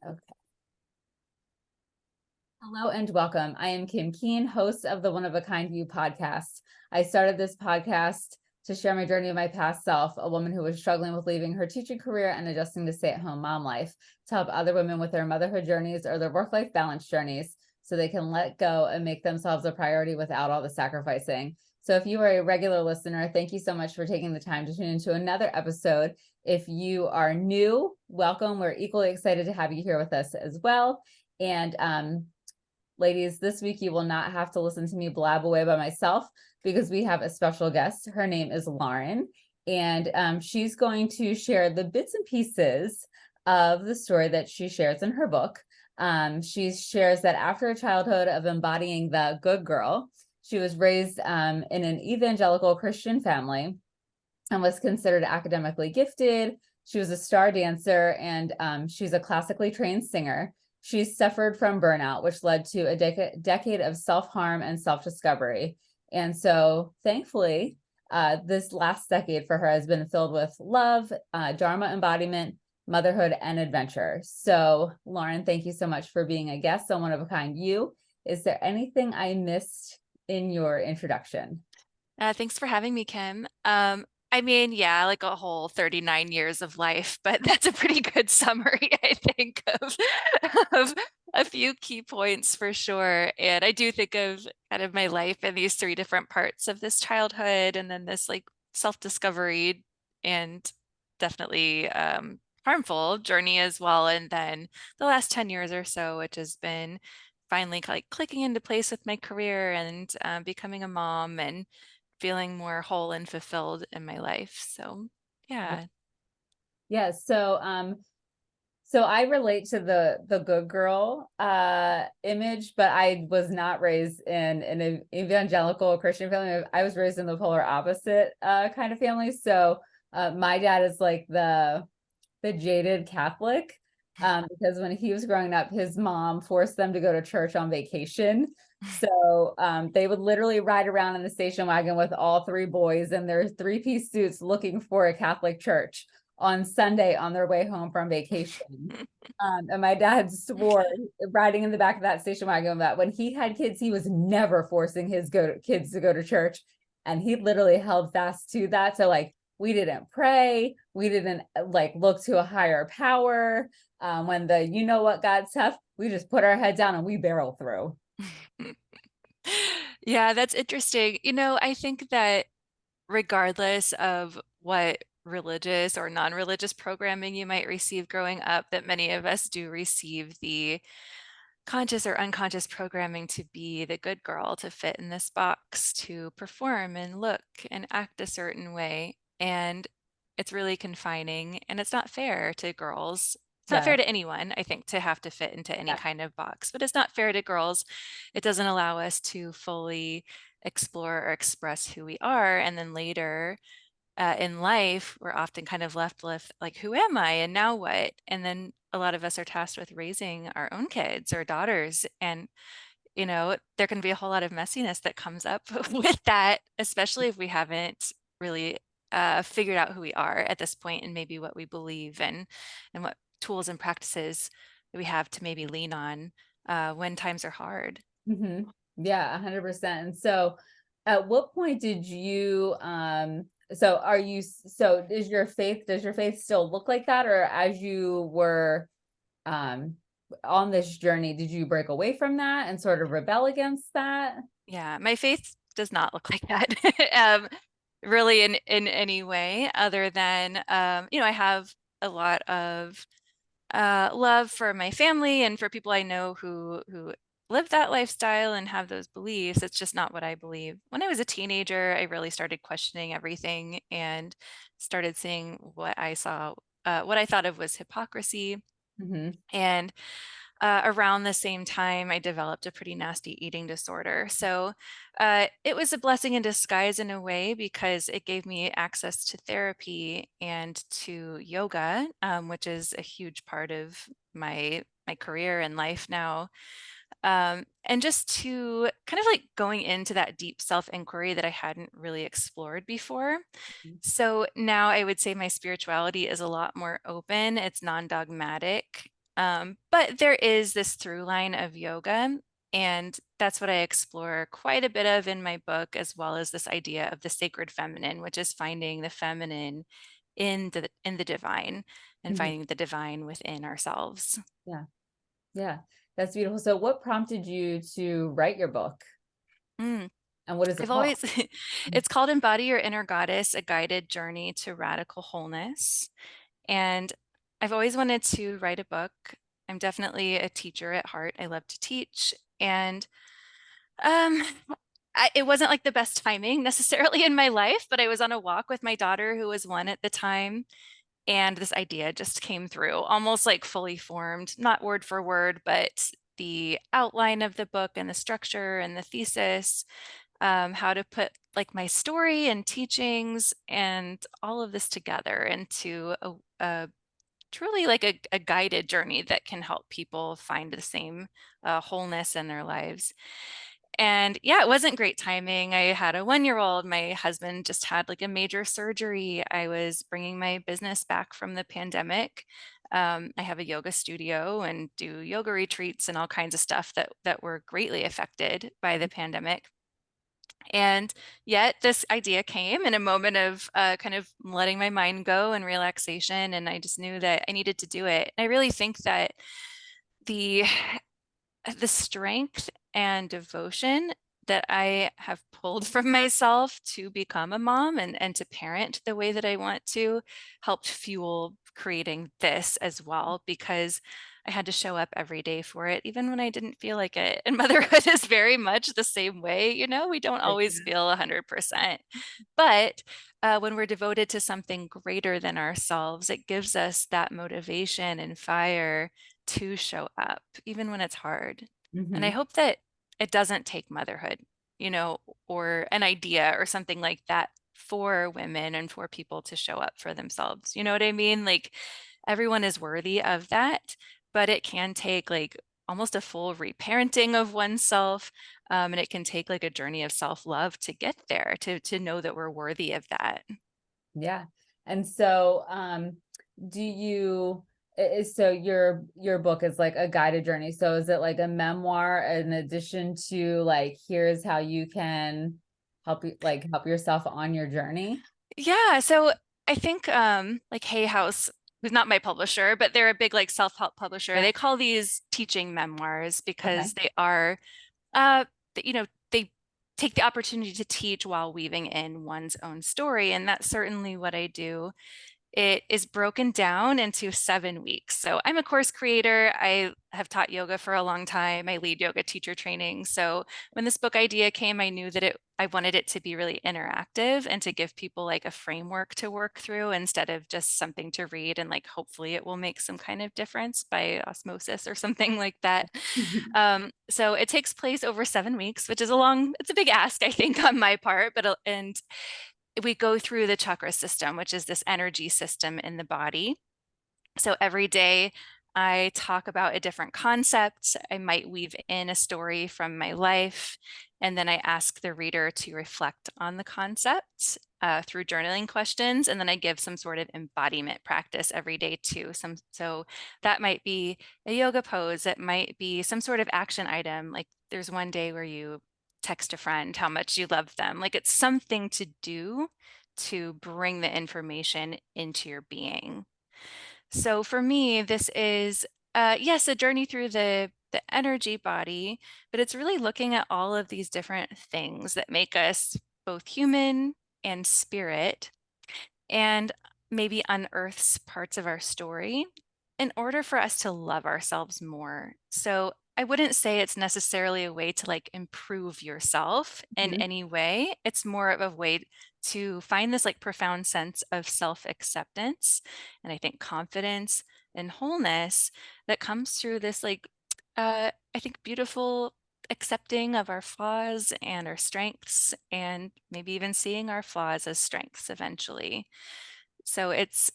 Okay. Hello and welcome. I am Kim Keen, host of the One of a Kind You podcast. I started this podcast to share my journey of my past self, a woman who was struggling with leaving her teaching career and adjusting to stay-at-home mom life, to help other women with their motherhood journeys or their work-life balance journeys so they can let go and make themselves a priority without all the sacrificing. So if you are a regular listener, thank you so much for taking the time to tune into another episode. If you are new, welcome. We're equally excited to have you here with us as well. And ladies, this week you will not have to listen to me blab away by myself because we have a special guest. Her name is Lauren, and she's going to share the bits and pieces of the story that she shares in her book. She shares that after a childhood of embodying the good girl, she was raised in an evangelical Christian family and was considered academically gifted. She was a star dancer, and she's a classically trained singer. She suffered from burnout, which led to a decade of self-harm and self-discovery. And so thankfully, this last decade for her has been filled with love, Dharma embodiment, motherhood, and adventure. So Lauren, thank you so much for being a guest on One of a Kind You. Is there anything I missed in your introduction? Thanks for having me, Kim. Yeah, like a whole 39 years of life, but that's a pretty good summary, I think, of a few key points for sure. And I do think of kind of my life in these three different parts of this childhood and then this like self-discovery and definitely harmful journey as well. And then the last 10 years or so, which has been finally like clicking into place with my career and becoming a mom and feeling more whole and fulfilled in my life. So yeah. Yeah, so I relate to the good girl image, but I was not raised in an evangelical Christian family. I was raised in the polar opposite kind of family. So my dad is like the jaded Catholic, because when he was growing up, his mom forced them to go to church on vacation. So they would literally ride around in the station wagon with all three boys in their three-piece suits looking for a Catholic church on Sunday on their way home from vacation. And my dad swore, riding in the back of that station wagon, that when he had kids, he was never forcing his kids to go to church. And he literally held fast to that. So like, we didn't pray. We didn't like look to a higher power. When the you know what God stuff, we just put our head down and we barrel through. Yeah, that's interesting. I think that regardless of what religious or non-religious programming you might receive growing up, that many of us do receive the conscious or unconscious programming to be the good girl, to fit in this box, to perform and look and act a certain way. And it's really confining and it's not fair to girls. It's not Yeah, fair to anyone, I think, to have to fit into any yeah. kind of box, but it's not fair to girls. It doesn't allow us to fully explore or express who we are. And then later, in life, we're often kind of left with like, who am I and now what? And then a lot of us are tasked with raising our own kids or daughters. And, there can be a whole lot of messiness that comes up with that, especially if we haven't really figured out who we are at this point and maybe what we believe and what tools and practices that we have to maybe lean on when times are hard. Mm-hmm. Yeah, 100%. And so at what point did you so does your faith still look like that? Or as you were um on this journey, did you break away from that and sort of rebel against that? Yeah, my faith does not look like that. Really in any way other than I have a lot of love for my family and for people I know who live that lifestyle and have those beliefs. It's just not what I believe. When I was a teenager, I really started questioning everything and started seeing what I thought of was hypocrisy. Mm-hmm. And around the same time, I developed a pretty nasty eating disorder. So it was a blessing in disguise in a way because it gave me access to therapy and to yoga, which is a huge part of my career and life now. And just to kind of like going into that deep self inquiry that I hadn't really explored before. So now I would say my spirituality is a lot more open. It's non dogmatic. But there is this through line of yoga, and that's what I explore quite a bit of in my book, as well as this idea of the sacred feminine, which is finding the feminine in the divine and Mhm. finding the divine within ourselves. Yeah. Yeah. That's beautiful. So what prompted you to write your book, Mm. and what is it I've called? always, it's called Embody Your Inner Goddess, a guided journey to radical wholeness. And I've always wanted to write a book. I'm definitely a teacher at heart. I love to teach. And um, it wasn't like the best timing necessarily in my life, but I was on a walk with my daughter, who was 1 at the time. And this idea just came through, almost like fully formed, not word for word, but the outline of the book and the structure and the thesis, how to put like my story and teachings and all of this together into a truly like a guided journey that can help people find the same wholeness in their lives. And yeah, it wasn't great timing. I had a 1-year-old. My husband just had like a major surgery. I was bringing my business back from the pandemic. I have a yoga studio and do yoga retreats and all kinds of stuff that were greatly affected by the pandemic. And yet this idea came in a moment of kind of letting my mind go and relaxation. And I just knew that I needed to do it. I really think that the the strength and devotion that I have pulled from myself to become a mom and to parent the way that I want to helped fuel creating this as well, because I had to show up every day for it, even when I didn't feel like it. And motherhood is very much the same way. We don't Right. always feel 100%. But when we're devoted to something greater than ourselves, it gives us that motivation and fire to show up, even when it's hard. And I Mhm. hope that it doesn't take motherhood, you know, or an idea or something like that for women and for people to show up for themselves. You know what I mean? Like everyone is worthy of that, but it can take like almost a full reparenting of oneself. And it can take like a journey of self-love to get there, to know that we're worthy of that. Yeah. And so, do you, so your book is like a guided journey. So is it like a memoir in addition to like, here's how you can help yourself on your journey? Yeah, so I think like Hay House, who's not my publisher, but they're a big like self-help publisher. Yeah. They call these teaching memoirs Okay. because they are uh they take the opportunity to teach while weaving in one's own story, and that's certainly what I do. It is broken down into 7 weeks. So I'm a course creator. I have taught yoga for a long time. I lead yoga teacher training. So when this book idea came, I knew that I wanted it to be really interactive and to give people like a framework to work through instead of just something to read and like hopefully it will make some kind of difference by osmosis or something like that. So it takes place over 7 weeks, which is it's a big ask, I think, on my part, and we go through the chakra system, which is this energy system in the body. So every day I talk about a different concept. I might weave in a story from my life, and then I ask the reader to reflect on the concept through journaling questions. And then I give some sort of embodiment practice every day too. So that might be a yoga pose. It might be some sort of action item. Like there's one day where you text a friend how much you love them. Like it's something to do to bring the information into your being. So for me, this is yes, a journey through the energy body, but it's really looking at all of these different things that make us both human and spirit, and maybe unearths parts of our story in order for us to love ourselves more. So I wouldn't say it's necessarily a way to like improve yourself in Mhm. any way. It's more of a way to find this like profound sense of self acceptance and I think confidence and wholeness that comes through this like, I think beautiful accepting of our flaws and our strengths, and maybe even seeing our flaws as strengths eventually. So it's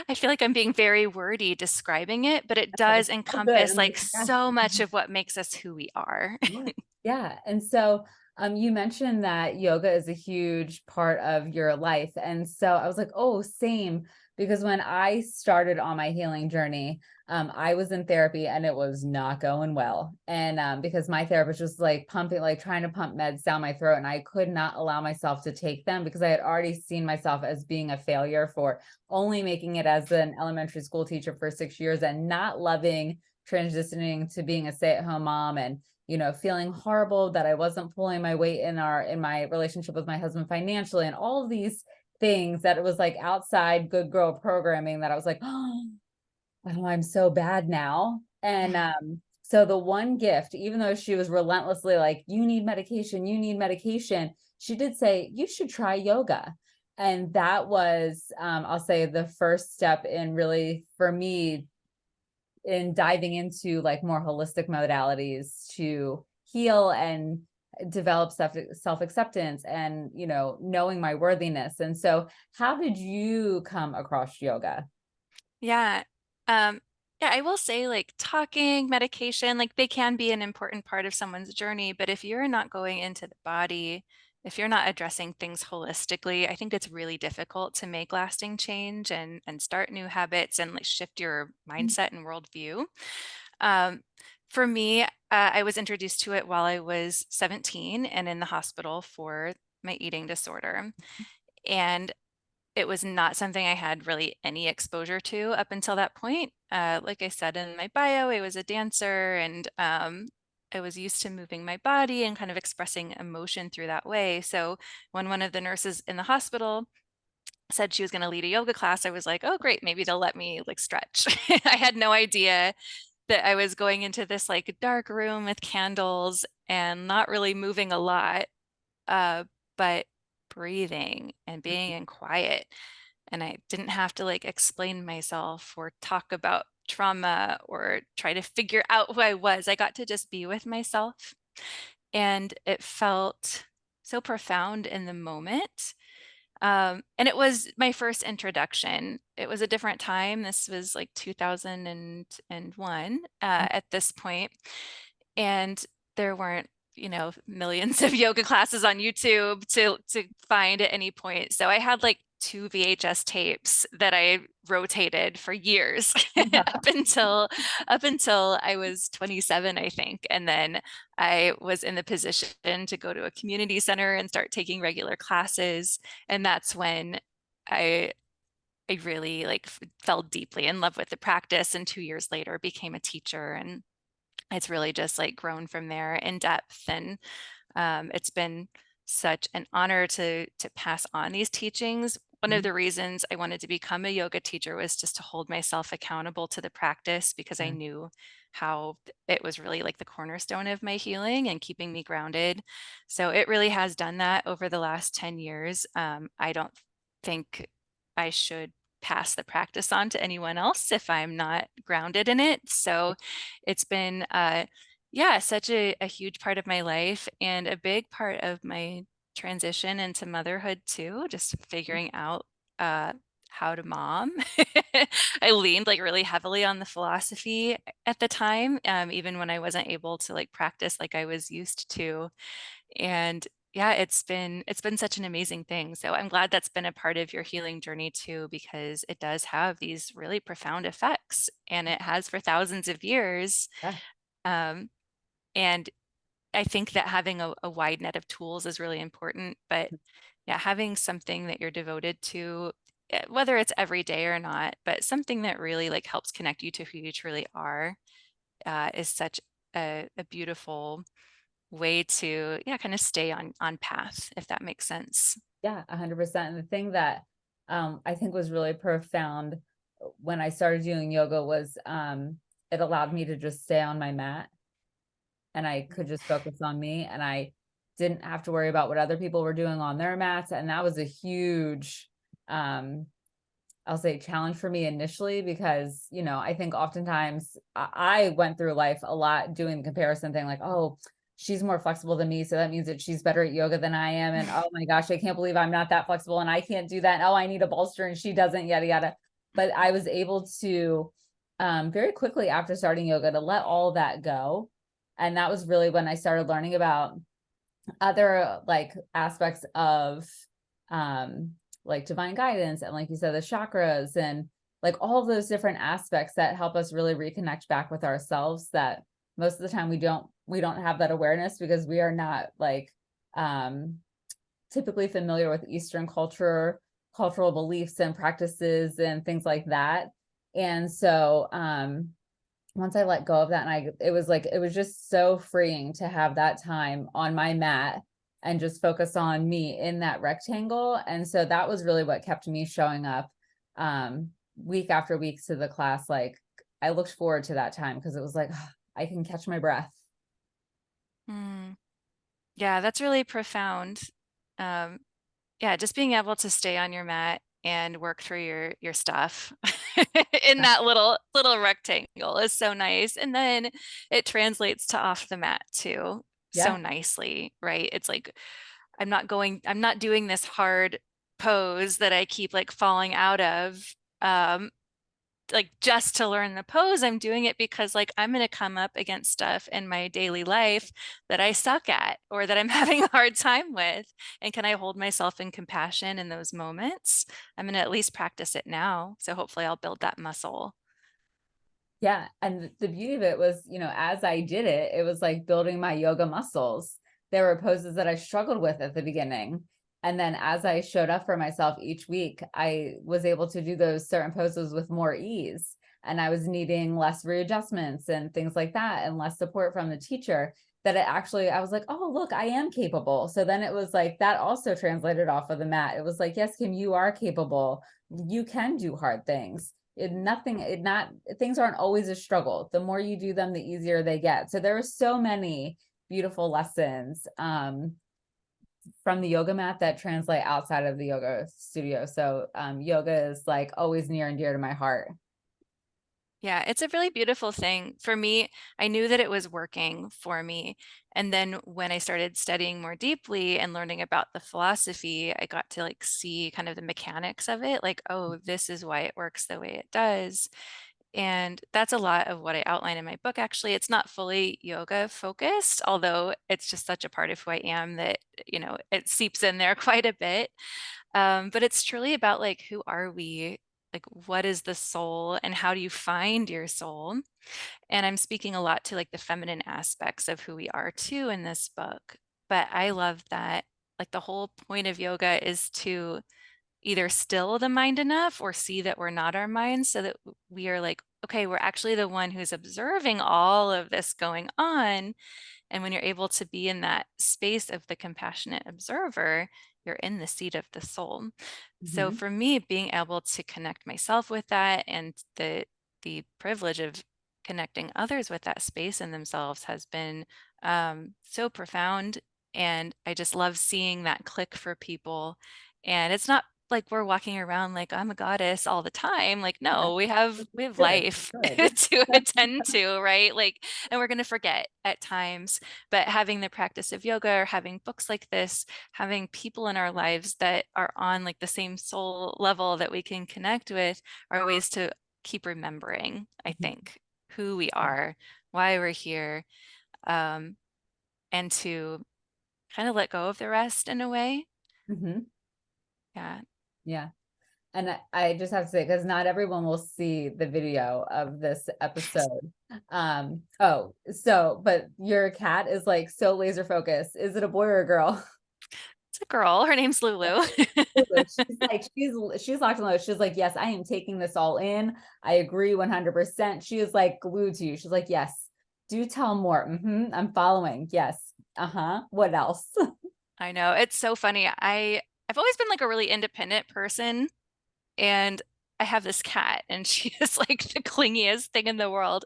I feel like I'm being very wordy describing it, but it It's does all good. encompass And like so much of what makes us who we are. yeah. Yeah. And so, you mentioned that yoga is a huge part of your life. And so I was like, oh, same. because when I started on my healing journey, I was in therapy and it was not going well. And because my therapist was like pumping, like trying to pump meds down my throat, and I could not allow myself to take them because I had already seen myself as being a failure for only making it as an elementary school teacher for 6 years and not loving transitioning to being a stay-at-home mom, and feeling horrible that I wasn't pulling my weight in my relationship with my husband financially, and all of these things that it was like outside good girl programming that I was like, oh, I'm so bad now. And so the one gift, even though she was relentlessly like, you need medication, she did say, you should try yoga. And that was, I'll say, the first step in really, for me, in diving into like more holistic modalities to heal and develop self-acceptance and knowing my worthiness. And so how did you come across yoga? Yeah. Yeah, I will say like talking, medication, like they can be an important part of someone's journey, but if you're not going into the body, if you're not addressing things holistically, I think it's really difficult to make lasting change and start new habits and like shift your mindset and worldview. Um, for me, I was introduced to it while I was 17 and in the hospital for my eating disorder. And it was not something I had really any exposure to up until that point. Like I said in my bio, I was a dancer and I was used to moving my body and kind of expressing emotion through that way. So when one of the nurses in the hospital said she was going to lead a yoga class, I was like, oh, great, maybe they'll let me like stretch. I had no idea that I was going into this like dark room with candles and not really moving a lot, but breathing and being in quiet. And I didn't have to like explain myself or talk about trauma or try to figure out who I was. I got to just be with myself. And it felt so profound in the moment. And it was my first introduction. It was a different time. This was like 2001 at this point. And there weren't, millions of yoga classes on YouTube to find at any point. So I had like 2 VHS tapes that I rotated for years up until I was 27, I think. And then I was in the position to go to a community center and start taking regular classes. And that's when I really like fell deeply in love with the practice, and 2 years later became a teacher, and it's really just like grown from there in depth. And it's been such an honor to pass on these teachings. One of the reasons I wanted to become a yoga teacher was just to hold myself accountable to the practice, because I Yeah. knew how it was really like the cornerstone of my healing and keeping me grounded. So it really has done that over the last 10 years. I don't think I should pass the practice on to anyone else if I'm not grounded in it. So it's been yeah, such a huge part of my life and a big part of my transition into motherhood too, just figuring out uh, how to mom. I leaned like really heavily on the philosophy at the time, even when I wasn't able to like practice like I was used to. And yeah, it's been such an amazing thing. So I'm glad that's been a part of your healing journey too, because it does have these really profound effects, and it has for thousands of years. Yeah. Um, and I think that having a wide net of tools is really important, but yeah, having something that you're devoted to, whether it's every day or not, but something that really like helps connect you to who you truly are, is such a beautiful way to, yeah, kind of stay on path, if that makes sense. Yeah, 100%. And the thing that I think was really profound when I started doing yoga was it allowed me to just stay on my mat, and I could just focus on me, and I didn't have to worry about what other people were doing on their mats. And that was a huge um I'll say challenge for me initially, because I think oftentimes I went through life a lot doing the comparison thing, like, oh, she's more flexible than me, so that means that she's better at yoga than I am, and oh my gosh, I can't believe I'm not that flexible and I can't do that, and oh, I need a bolster and she doesn't, yada yada. But I was able to very quickly after starting yoga to let all that go. And that was really when I started learning about other like aspects of um like divine guidance and, like you said, the chakras and like all of those different aspects that help us really reconnect back with ourselves, that most of the time we don't have that awareness because we are not like typically familiar with Eastern cultural beliefs and practices and things like that. And so once I let go of that, and it was just so freeing to have that time on my mat and just focus on me in that rectangle. And so that was really what kept me showing up week after week to the class. Like I looked forward to that time because it was like, "Oh, I can catch my breath." Mm. Yeah, that's really profound. Um, yeah, just being able to stay on your mat and work through your stuff in Yeah. that little rectangle is so nice. And then it translates to off the mat too, so Yeah. nicely, right? It's like I'm not doing this hard pose that I keep like falling out of. Um, like just to learn the pose. I'm doing it because like I'm going to come up against stuff in my daily life that I suck at or that I'm having a hard time with. And can I hold myself in compassion in those moments? I'm going to at least practice it now. So hopefully I'll build that muscle. Yeah. And the beauty of it was, as I did it, it was like building my yoga muscles. There were poses that I struggled with at the beginning. And then as I showed up for myself each week, I was able to do those certain poses with more ease. And I was needing less readjustments and things like that, and less support from the teacher. I was like, oh, look, I am capable. So then it was like that also translated off of the mat. It was like, yes, Kim, you are capable. You can do hard things. Things aren't always a struggle. The more you do them, the easier they get. So there were so many beautiful lessons from the yoga mat that translate outside of the yoga studio. So yoga is like always near and dear to my heart. Yeah, it's a really beautiful thing. For me, I knew that it was working for me. And then when I started studying more deeply and learning about the philosophy, I got to like see kind of the mechanics of it, like, oh, this is why it works the way it does. And that's a lot of what I outline in my book. Actually, it's not fully yoga focused, although it's just such a part of who I am that, it seeps in there quite a bit. But it's truly about like, who are we? Like, what is the soul and how do you find your soul? And I'm speaking a lot to like the feminine aspects of who we are too in this book. But I love that like the whole point of yoga is to either still the mind enough or see that we're not our minds so that we are like, okay, we're actually the one who's observing all of this going on. And when you're able to be in that space of the compassionate observer, you're in the seat of the soul. So Mm-hmm. for me, being able to connect myself with that and the privilege of connecting others with that space in themselves has been so profound. And I just love seeing that click for people. And it's not like we're walking around like I'm a goddess all the time. Like, Yeah. no, we have Good. life Good. to attend to, right? Like, and we're going to forget at times. But having the practice of yoga or having books like this, having people in our lives that are on like the same soul level that we can connect with are ways to keep remembering, I think, who we are, why we're here, um, and to kind of let go of the rest in a way. Mm-hmm. Yeah. Yeah. And I just have to say, because not everyone will see the video of this episode. But your cat is like so laser focused. Is it a boy or a girl? It's a girl. Her name's Lulu. She's like, she's locked and loaded. She's like, yes, I am taking this all in. I agree 100%. She is like glued to you. She's like, yes, do tell more. I'm following. Yes. Uh-huh. What else? I know. It's so funny. I've always been like a really independent person, and I have this cat and she is like the clingiest thing in the world.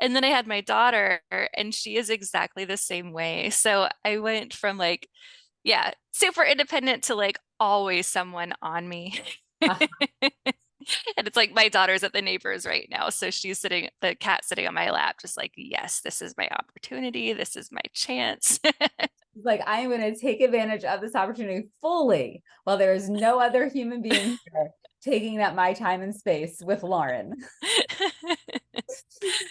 And then I had my daughter and she is exactly the same way. So I went from like, yeah, super independent to like always someone on me. And it's like my daughter's at the neighbors right now. So the cat sitting on my lap, just like, yes, this is my opportunity. This is my chance. She's like, I am going to take advantage of this opportunity fully while there is no other human being here taking up my time and space with Lauren.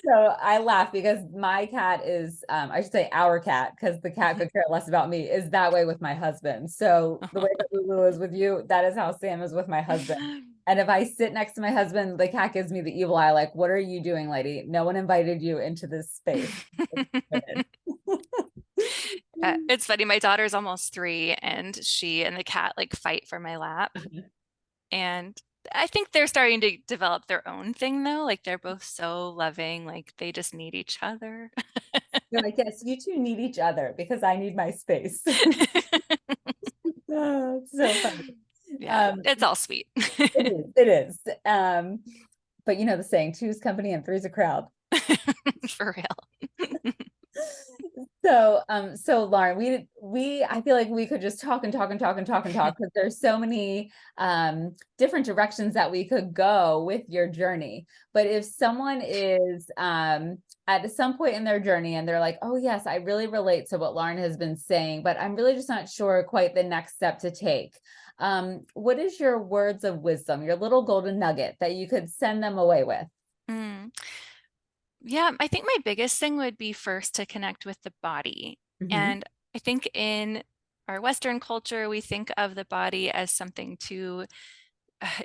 So I laugh because my cat is, I should say our cat, because the cat could care less about me, is that way with my husband. So the way that Lulu is with you, that is how Sam is with my husband. And if I sit next to my husband, the cat gives me the evil eye, like, what are you doing, lady? No one invited you into this space. It's funny. My daughter's almost 3, and she and the cat like fight for my lap. And I think they're starting to develop their own thing though. Like they're both so loving, like they just need each other. You're like, yes, you two need each other because I need my space. Oh, it's so funny. Yeah, it's all sweet. It is. But you know the saying, two's company and three's a crowd. For real. So Lauren, I feel like we could just talk and talk and talk and talk and talk, because there's so many different directions that we could go with your journey. But if someone is at some point in their journey and they're like, oh yes, I really relate to what Lauren has been saying, but I'm really just not sure quite the next step to take. What is your words of wisdom, your little golden nugget that you could send them away with? Yeah, I think my biggest thing would be first to connect with the body. And I think in our Western culture, we think of the body as something to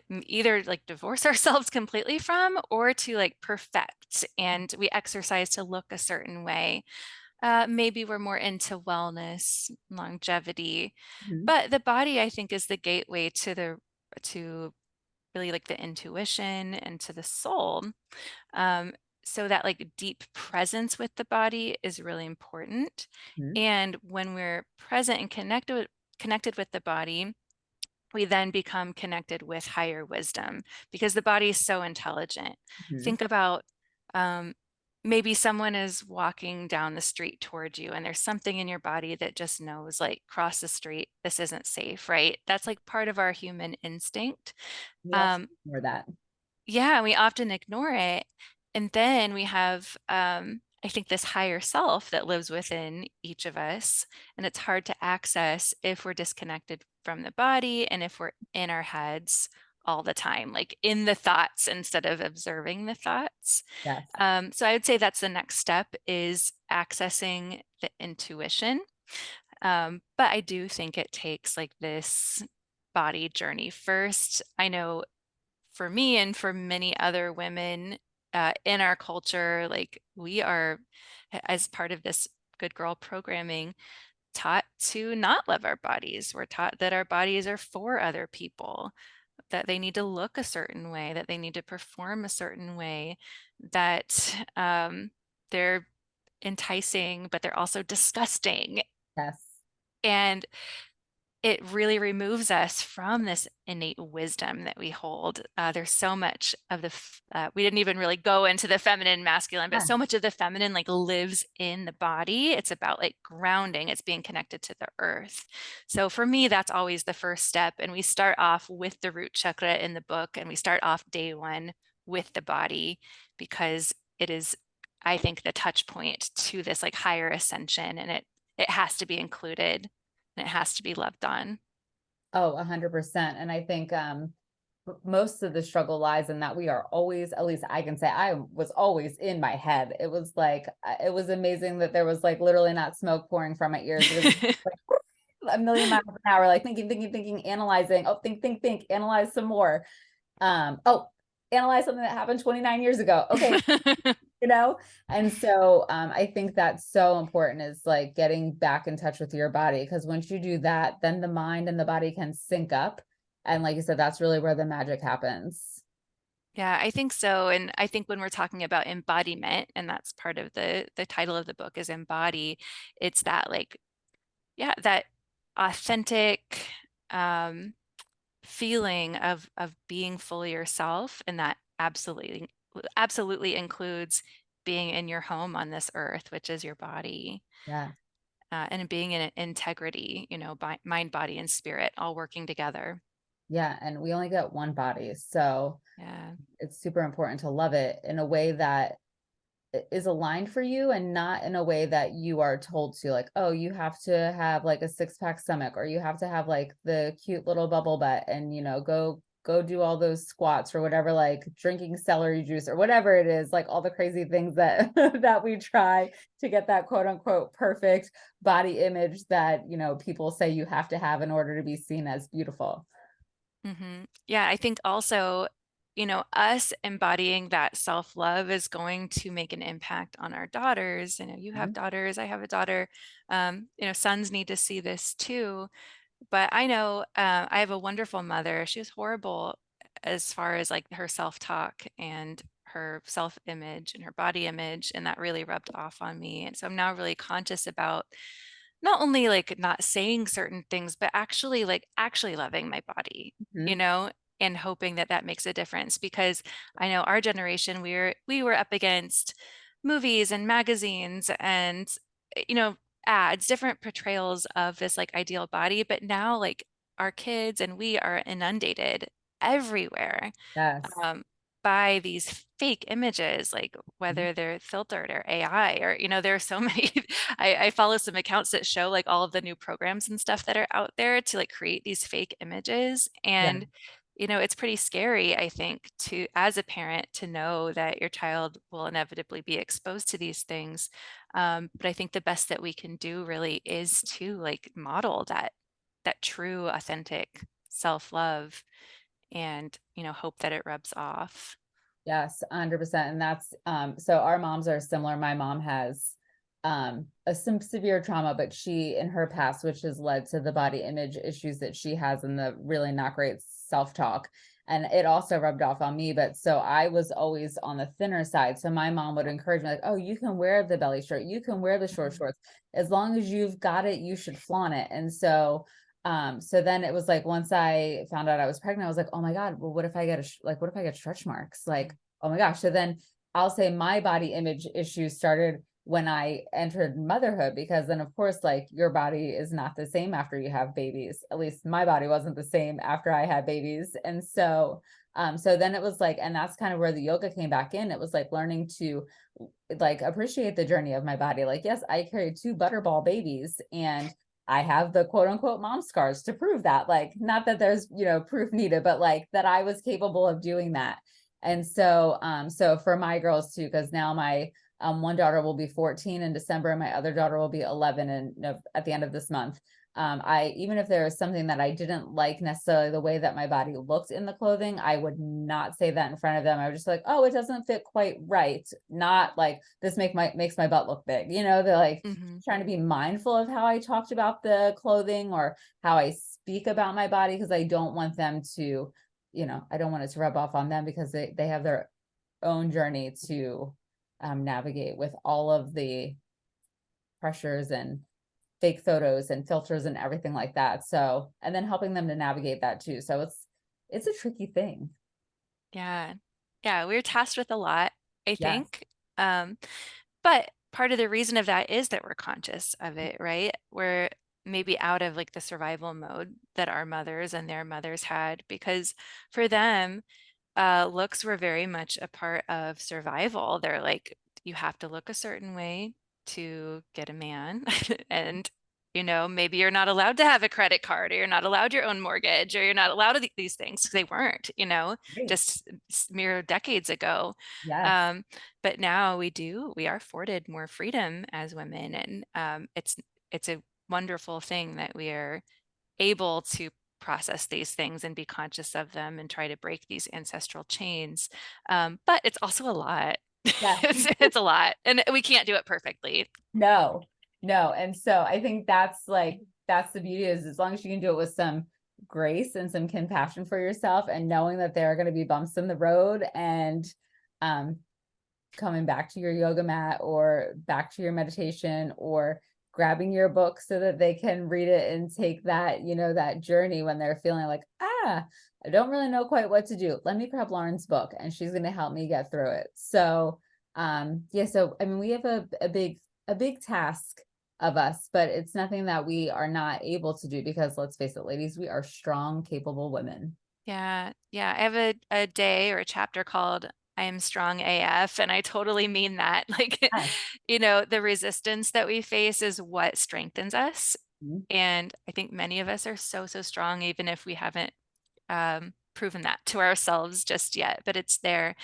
either like divorce ourselves completely from, or to like perfect. And we exercise to look a certain way. Maybe we're more into wellness, longevity, but the body, I think, is the gateway to really like the intuition and to the soul. So that like deep presence with the body is really important. And when we're present and connected with the body, we then become connected with higher wisdom, because the body is so intelligent. Think about maybe someone is walking down the street towards you and there's something in your body that just knows, like, cross the street, this isn't safe, right? That's like part of our human instinct. We often ignore that. Yeah, we often ignore it. And then we have, I think, this higher self that lives within each of us. And it's hard to access if we're disconnected from the body and if we're in our heads all the time, like in the thoughts instead of observing the thoughts. Yes. So I would say that's the next step, is accessing the intuition. But I do think it takes like this body journey first. I know for me and for many other women in our culture, like we are, as part of this good girl programming, taught to not love our bodies. We're taught that our bodies are for other people, that they need to look a certain way, that they need to perform a certain way, that they're enticing, but they're also disgusting. Yes. And it really removes us from this innate wisdom that we hold. There's so much of we didn't even really go into the feminine, masculine, but so much of the feminine like lives in the body. It's about like grounding, it's being connected to the earth. So for me, that's always the first step. And we start off with the root chakra in the book, and we start off day one with the body, because it is, I think, the touch point to this like higher ascension, and it has to be included. And it has to be loved on. Oh, 100%. And I think most of the struggle lies in that we are always, at least I can say, I was always in my head. It was like, it was amazing that there was like literally not smoke pouring from my ears. It was like a million miles an hour, like thinking, analyzing. Oh, think, analyze some more. Oh, analyze something that happened 29 years ago. Okay. And so I think that's so important, is like getting back in touch with your body, because once you do that, then the mind and the body can sync up, and like you said, that's really where the magic happens. Yeah, I think so. And I think when we're talking about embodiment, and that's part of the title of the book is Embody, it's that like, yeah, that authentic feeling of being fully yourself, and that absolutely includes being in your home on this earth, which is your body. Yeah. And being in integrity, by mind, body, and spirit all working together. Yeah. And we only get one body. So Yeah. it's super important to love it in a way that is aligned for you, and not in a way that you are told to, like, oh, you have to have like a 6-pack stomach, or you have to have like the cute little bubble butt, and go go do all those squats or whatever, like drinking celery juice or whatever it is, like all the crazy things that that we try to get that quote unquote perfect body image that, people say you have to have in order to be seen as beautiful. Yeah, I think also, us embodying that self-love is going to make an impact on our daughters. I know you have Mhm. daughters, I have a daughter. Sons need to see this too. But I know I have a wonderful mother. She was horrible as far as like her self-talk and her self-image and her body image, and that really rubbed off on me. And so I'm now really conscious about not only like not saying certain things, but actually loving my body, you Mhm. know, and hoping that that makes a difference. Because I know our generation, we were up against movies and magazines and ads, different portrayals of this like ideal body, but now like our kids and we are inundated everywhere Yes. um, by these fake images, like Mhm. whether they're filtered or AI or, there are so many. I follow some accounts that show like all of the new programs and stuff that are out there to like create these fake images. Yeah. And, it's pretty scary, I think, to as a parent to know that your child will inevitably be exposed to these things. But I think the best that we can do really is to like model that true, authentic self-love and hope that it rubs off. Yes, 100%. And that's so our moms are similar. My mom has some severe trauma, but she in her past, which has led to the body image issues that she has and the really not great self-talk. And it also rubbed off on me. But so I was always on the thinner side. So my mom would encourage me, like, oh, you can wear the belly shirt, you can wear the short Mhm. shorts. As long as you've got it, you should flaunt it. And so then it was like once I found out I was pregnant, I was like, oh my God, well, what if I get what if I get stretch marks? Like, oh my gosh. So then I'll say my body image issues started when I entered motherhood, because then of course, like your body is not the same after you have babies. At least my body wasn't the same after I had babies. And so then it was like, and that's kind of where the yoga came back in. It was like learning to like appreciate the journey of my body. Like, yes, I carried two butterball babies and I have the quote unquote mom scars to prove that. Like, not that there's, proof needed, but like that I was capable of doing that. And so for my girls too, because now my one daughter will be 14 in December and my other daughter will be 11 at the end of this month. I even if there was something that I didn't like necessarily the way that my body looked in the clothing, I would not say that in front of them. I would just like, oh, it doesn't fit quite right. Not like this makes my butt look big. They're like Mhm. trying to be mindful of how I talked about the clothing or how I speak about my body, because I don't want them to, I don't want it to rub off on them, because they have their own journey to navigate with all of the pressures and fake photos and filters and everything like that. So, and then helping them to navigate that too. So it's a tricky thing. Yeah. Yeah, we're tasked with a lot, I Yes. think. Um, but part of the reason of that is that we're conscious of it, right? We're maybe out of like the survival mode that our mothers and their mothers had, because for them, looks were very much a part of survival. They're like, you have to look a certain way to get a man. And, maybe you're not allowed to have a credit card, or you're not allowed your own mortgage, or you're not allowed these things, because they weren't, Great. just mere decades ago. Yes. Um, but now we are afforded more freedom as women. And it's a wonderful thing that we are able to process these things and be conscious of them and try to break these ancestral chains. But it's also a lot. Yeah. It's a lot, and we can't do it perfectly. No, no. And so I think that's the beauty, is as long as you can do it with some grace and some compassion for yourself, and knowing that there are going to be bumps in the road, and um coming back to your yoga mat or back to your meditation or grabbing your book so that they can read it and take that, that journey when they're feeling like, I don't really know quite what to do. Let me grab Lauren's book and she's going to help me get through it. So, yeah, so I mean, we have a big task of us, but it's nothing that we are not able to do, because let's face it, ladies, we are strong, capable women. Yeah, yeah. I have a day or a chapter called I am strong AF, and I totally mean that. Like, Yes. the resistance that we face is what strengthens us. Mhm. And I think many of us are so, so strong, even if we haven't proven that to ourselves just yet, but it's there.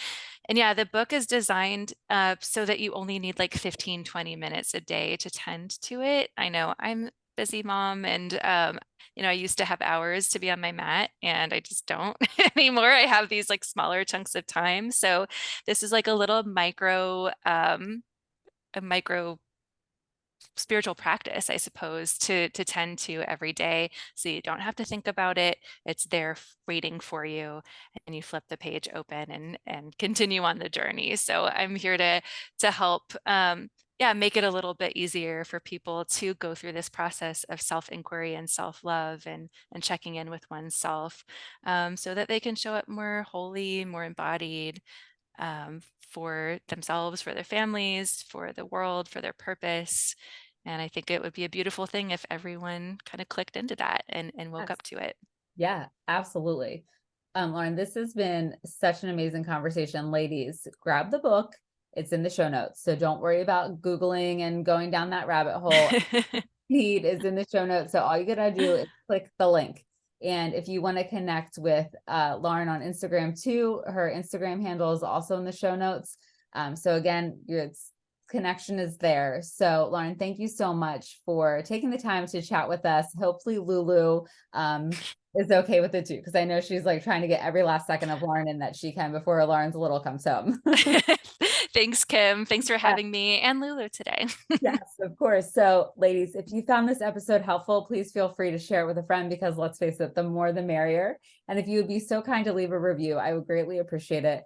And yeah, the book is designed so that you only need like 15, 20 minutes a day to tend to it. I know I'm a busy mom, and I used to have hours to be on my mat, and I just don't anymore. I have these like smaller chunks of time. So this is like a little micro spiritual practice, I suppose, to tend to every day, so you don't have to think about it. It's there waiting for you, and you flip the page open and continue on the journey. So I'm here to help make it a little bit easier for people to go through this process of self-inquiry and self-love and checking in with oneself, so that they can show up more wholly, more embodied, for themselves, for their families, for the world, for their purpose. And I think it would be a beautiful thing if everyone kind of clicked into that and woke Yes. up to it. Yeah, absolutely. Lauren, this has been such an amazing conversation. Ladies, grab the book. It's in the show notes. So don't worry about Googling and going down that rabbit hole. Feed is in the show notes. So all you gotta do is click the link. And if you want to connect with Lauren on Instagram too, her Instagram handle is also in the show notes. So again, your connection is there. So Lauren, thank you so much for taking the time to chat with us. Hopefully Lulu is okay with it too, because I know she's like trying to get every last second of Lauren in that she can before Lauren's little comes home. Thanks, Kim. Thanks for having me and Lulu today. Yes, of course. So, ladies, if you found this episode helpful, please feel free to share it with a friend, because let's face it, the more the merrier. And if you would be so kind to leave a review, I would greatly appreciate it,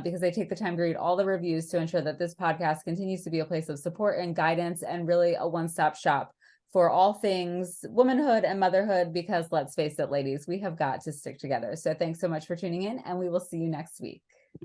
because I take the time to read all the reviews to ensure that this podcast continues to be a place of support and guidance, and really a one-stop shop for all things womanhood and motherhood, because let's face it, ladies, we have got to stick together. So thanks so much for tuning in, and we will see you next week.